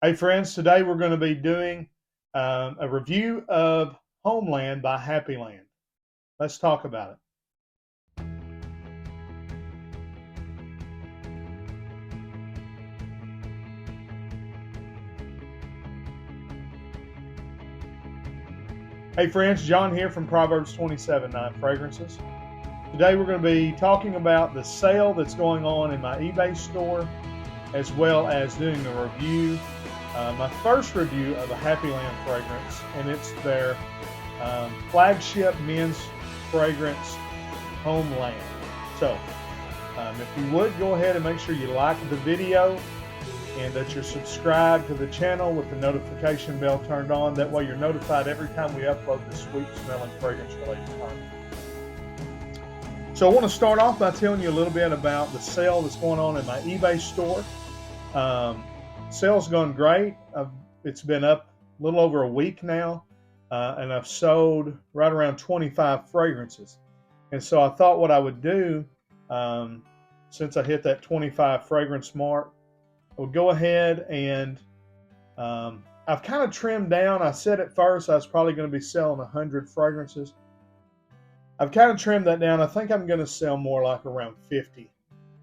Hey friends, today we're going to be doing a review of Homeland by Happyland. Let's talk about it. Hey friends, John here from Proverbs 27:9 Fragrances. Today we're going to be talking about the sale that's going on in my eBay store, as well as doing a review, my first review of a Happyland fragrance, and it's their flagship men's fragrance, Homeland. So, if you would, go ahead and make sure you like the video and that you're subscribed to the channel with the notification bell turned on. That way you're notified every time we upload the sweet smelling fragrance related content. So I want to start off by telling you a little bit about the sale that's going on in my eBay store. Sale's gone great. It's been up a little over a week now, and I've sold right around 25 fragrances. And so I thought what I would do, since I hit that 25 fragrance mark, I would go ahead and I've kind of trimmed down. I said at first I was probably going to be selling 100 fragrances. I've kind of trimmed that down. I think I'm going to sell more like around 50.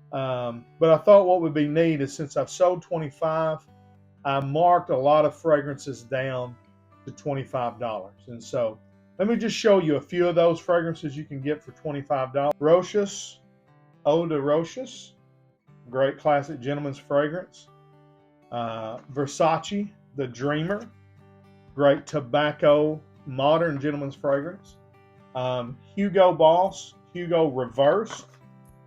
But I thought what would be neat is, since I've sold 25, I marked a lot of fragrances down to $25. And so let me just show you a few of those fragrances you can get for $25. Rochus, Eau de Rochus, great classic gentleman's fragrance. Versace, the Dreamer, great tobacco modern gentleman's fragrance. Hugo Boss, Hugo Reverse,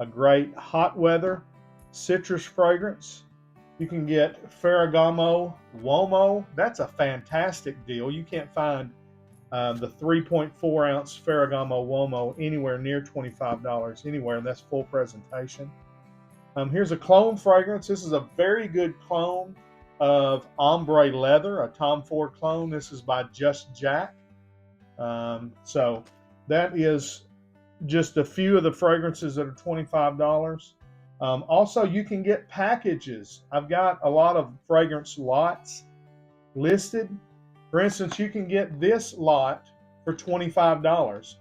a great hot weather citrus fragrance. You can get Ferragamo Uomo. That's a fantastic deal. You can't find the 3.4 ounce Ferragamo Uomo anywhere near $25 anywhere, and that's full presentation. Here's a clone fragrance. This is a very good clone of Ombre Leather, a Tom Ford clone. This is by Just Jack. So that is just a few of the fragrances that are $25. Also, you can get packages. I've got a lot of fragrance lots listed. For instance, you can get this lot for $25.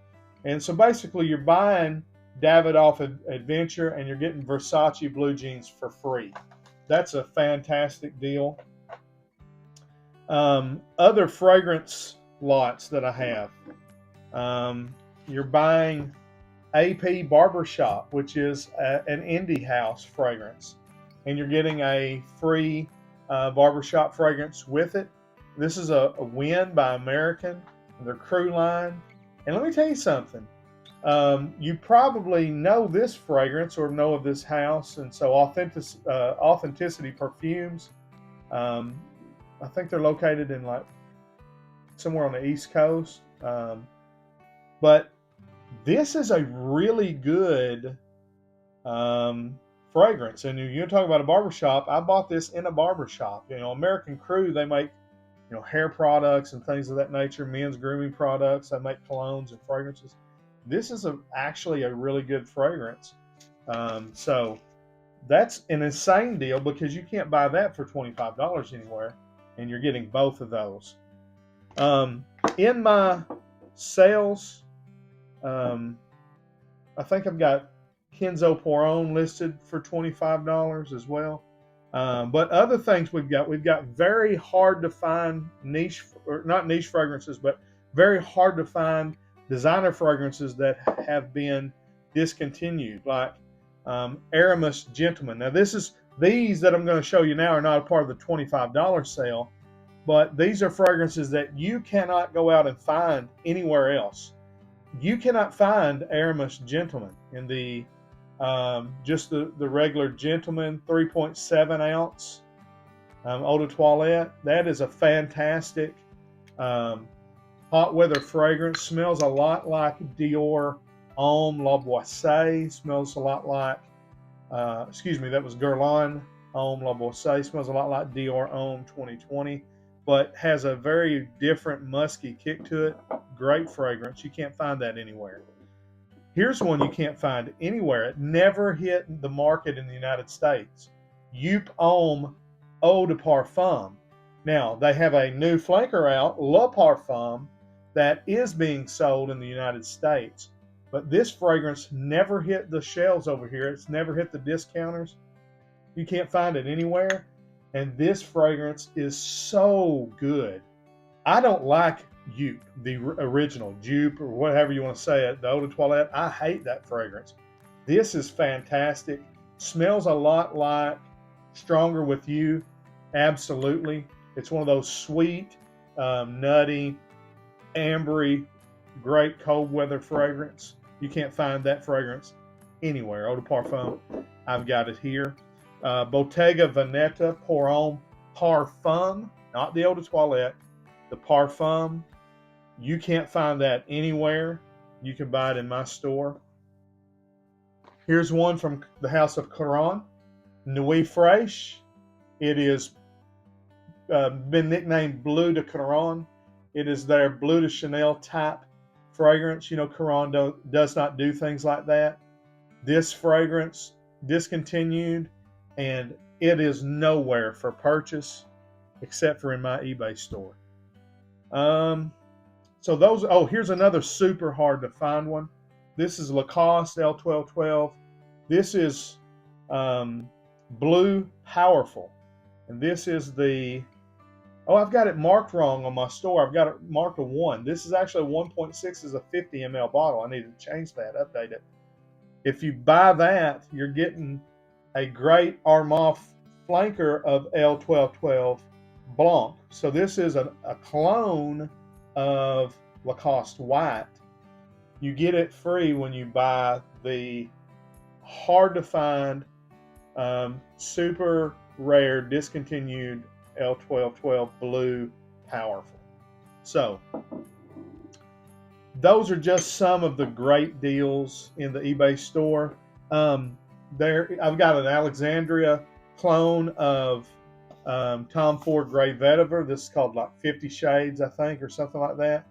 And so basically you're buying Davidoff Adventure and you're getting Versace blue jeans for free. That's a fantastic deal. Other fragrance lots that I have. You're buying AP Barbershop, which is an indie house fragrance, and you're getting a free barbershop fragrance with it. This is a Win by American, their crew line. And let me tell you something. You probably know this fragrance or know of this house, and so Authenticity Perfumes. I think they're located in like somewhere on the East Coast. But this is a really good fragrance. And you're talking about a barbershop. I bought this in a barbershop. American Crew, they make hair products and things of that nature, men's grooming products. They make colognes and fragrances. This is actually a really good fragrance. So that's an insane deal, because you can't buy that for $25 anywhere, and you're getting both of those. In my sales, I think I've got Kenzo Poron listed for $25 as well. But other things we've got very hard to find niche, or not niche fragrances, but very hard to find designer fragrances that have been discontinued, like Aramis Gentleman. Now these that I'm going to show you now are not a part of the $25 sale, but these are fragrances that you cannot go out and find anywhere else. You cannot find Aramis Gentleman in the just the regular Gentleman 3.7 ounce eau de toilette. That is a fantastic hot weather fragrance. Smells a lot like Dior Homme La Boissée. Smells a lot like, that was Guerlain Homme La Boissée. Smells a lot like Dior Homme 2020, but has a very different musky kick to it. Great fragrance. You can't find that anywhere. Here's one you can't find anywhere. It never hit the market in the United States. Youp Homme Eau de Parfum. Now, they have a new flanker out, Le Parfum, that is being sold in the United States. But this fragrance never hit the shelves over here. It's never hit the discounters. You can't find it anywhere. And this fragrance is so good. I don't like Jupe, the original Jupe, or whatever you want to say it, the Eau de Toilette. I hate that fragrance. This is fantastic. Smells a lot like Stronger With You. Absolutely. It's one of those sweet, nutty, ambery, great cold weather fragrance. You can't find that fragrance anywhere. Eau de Parfum. I've got it here. Bottega Veneta Pour Homme Parfum, not the Eau de Toilette, the Parfum. You can't find that anywhere. You can buy it in my store. Here's one from the House of Caron, Nuit Fraîche. It is been nicknamed Bleu de Caron. It is their Bleu de Chanel type fragrance. You know, Caron does not do things like that. This fragrance discontinued, and it is nowhere for purchase except for in my eBay store. So those, oh, here's another super hard to find one. This is Lacoste L1212. This is Blue Powerful. And this is the, oh, I've got it marked wrong on my store. I've got it marked a 1. This is actually 1.6 is a 50 ml bottle. I need to change that, update it. If you buy that, you're getting a great Armaf flanker of L1212 Blanc. So this is a clone of Lacoste White. You get it free when you buy the hard to find, super rare, discontinued L1212 Blue Powerful. So those are just some of the great deals in the eBay store. I've got an Alexandria clone of Tom Ford Grey Vetiver. This is called like 50 Shades, I think, or something like that.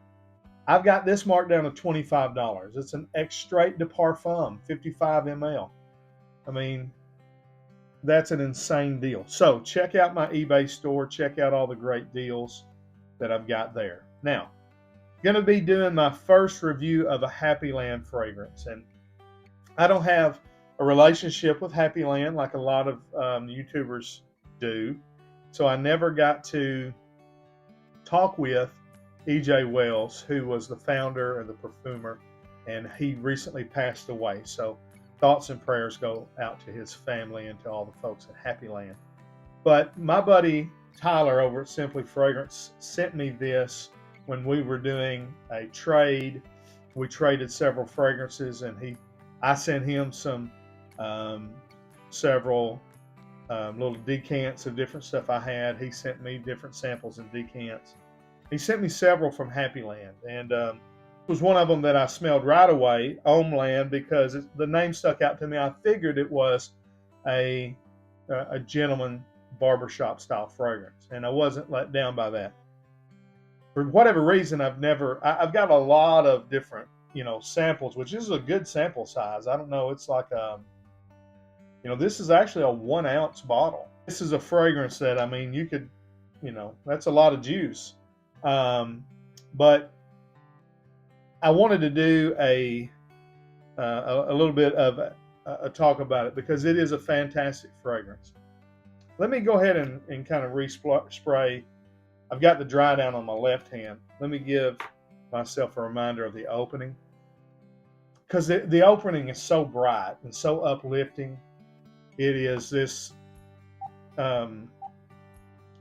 I've got this marked down to $25. It's an Extrait de Parfum, 55 ml. I mean, that's an insane deal. So check out my eBay store. Check out all the great deals that I've got there. Now, going to be doing my first review of a Happyland fragrance. And I don't have a relationship with Happyland like a lot of YouTubers do. So I never got to talk with E.J. Wells, who was the founder and the perfumer, and he recently passed away. So thoughts and prayers go out to his family and to all the folks at Happyland. But my buddy Tyler over at Simply Fragrance sent me this when we were doing a trade. We traded several fragrances, and I sent him some several little decants of different stuff I had. He sent me different samples and decants. He sent me several from Happyland, and it was one of them that I smelled right away, Hommeland, because the name stuck out to me. I figured it was a gentleman barbershop style fragrance, and I wasn't let down by that. For whatever reason, I've got a lot of different, samples, which is a good sample size. I don't know. It's like, this is actually a 1 ounce bottle. This is a fragrance that, I mean, you could, that's a lot of juice. But I wanted to do a little bit of a talk about it because it is a fantastic fragrance. Let me go ahead and kind of respray. I've got the dry down on my left hand. Let me give myself a reminder of the opening, because the opening is so bright and so uplifting. It is this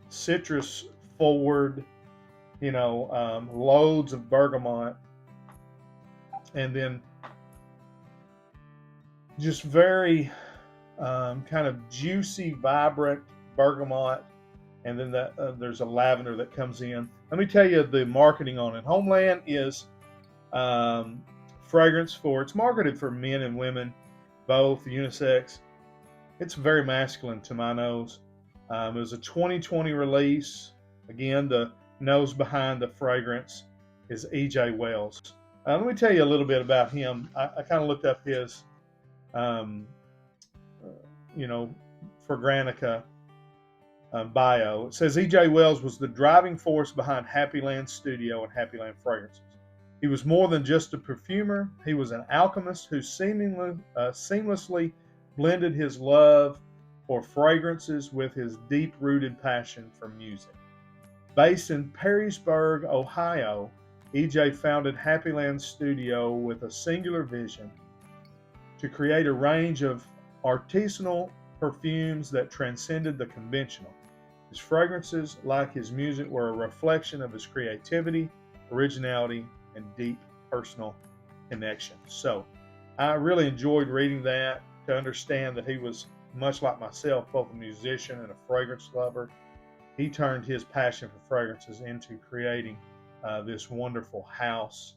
citrus forward, loads of bergamot, and then just very kind of juicy, vibrant bergamot, and then there's a lavender that comes in. Let me tell you the marketing on it. Hommeland is fragrance it's marketed for men and women, both, unisex. It's very masculine to my nose. It was a 2020 release. Again, the nose behind the fragrance is E.J. Wells. Let me tell you a little bit about him. I kind of looked up his, Fragrantica bio. It says E.J. Wells was the driving force behind Happyland Studio and Happyland Fragrances. He was more than just a perfumer. He was an alchemist who seamlessly blended his love for fragrances with his deep-rooted passion for music. Based in Perrysburg, Ohio, E.J. founded Happyland Studio with a singular vision to create a range of artisanal perfumes that transcended the conventional. His fragrances, like his music, were a reflection of his creativity, originality, and deep personal connection. So I really enjoyed reading that to understand that he was, much like myself, both a musician and a fragrance lover. He turned his passion for fragrances into creating this wonderful house.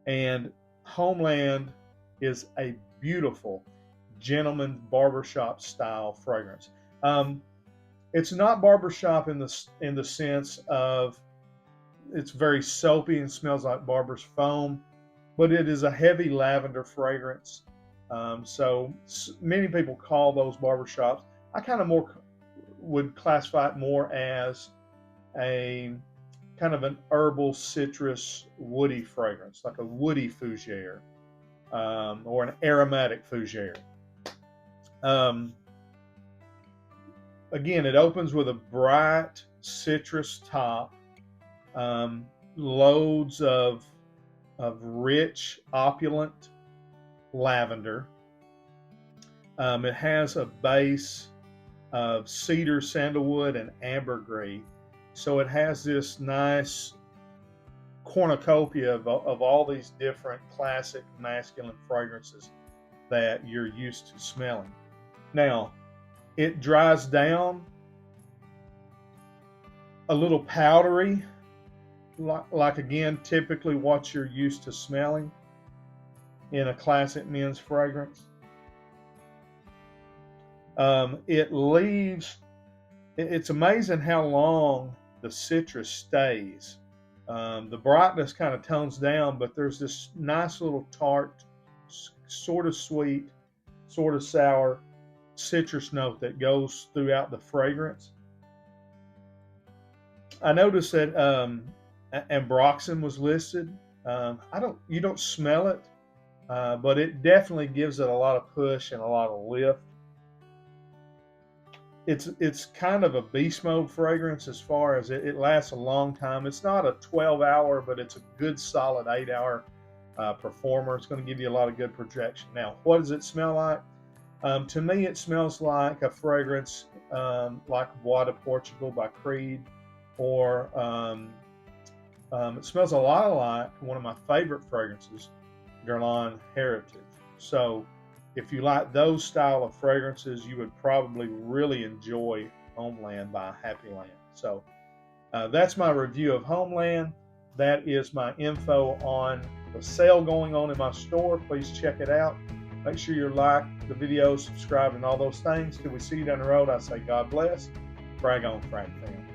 And Homeland is a beautiful gentleman barbershop style fragrance. It's not barbershop in the sense of it's very soapy and smells like barber's foam, but it is a heavy lavender fragrance. So many people call those barbershops. I kind of more would classify it more as a kind of an herbal, citrus, woody fragrance, like a woody fougere, or an aromatic fougere. Again, it opens with a bright citrus top, loads of rich, opulent lavender. It has a base of cedar, sandalwood, and ambergris. So it has this nice cornucopia of all these different classic masculine fragrances that you're used to smelling. Now, it dries down a little powdery, like again, typically what you're used to smelling in a classic men's fragrance. It's amazing how long the citrus stays. The brightness kind of tones down, but there's this nice little tart, sort of sweet, sort of sour citrus note that goes throughout the fragrance. I noticed that ambroxan was listed. You don't smell it, but it definitely gives it a lot of push and a lot of lift. It's kind of a beast mode fragrance as far as it lasts a long time. It's not a 12-hour, but it's a good solid 8-hour performer. It's going to give you a lot of good projection. Now, what does it smell like? To me, it smells like a fragrance like Bois de Portugal by Creed, or it smells a lot like one of my favorite fragrances, Guerlain Heritage. So if you like those style of fragrances, you would probably really enjoy Homeland by Happyland. So that's my review of Homeland. That is my info on the sale going on in my store. Please check it out. Make sure you like the video, subscribe, and all those things. Till we see you down the road, I say God bless. Frag on, Frag fam.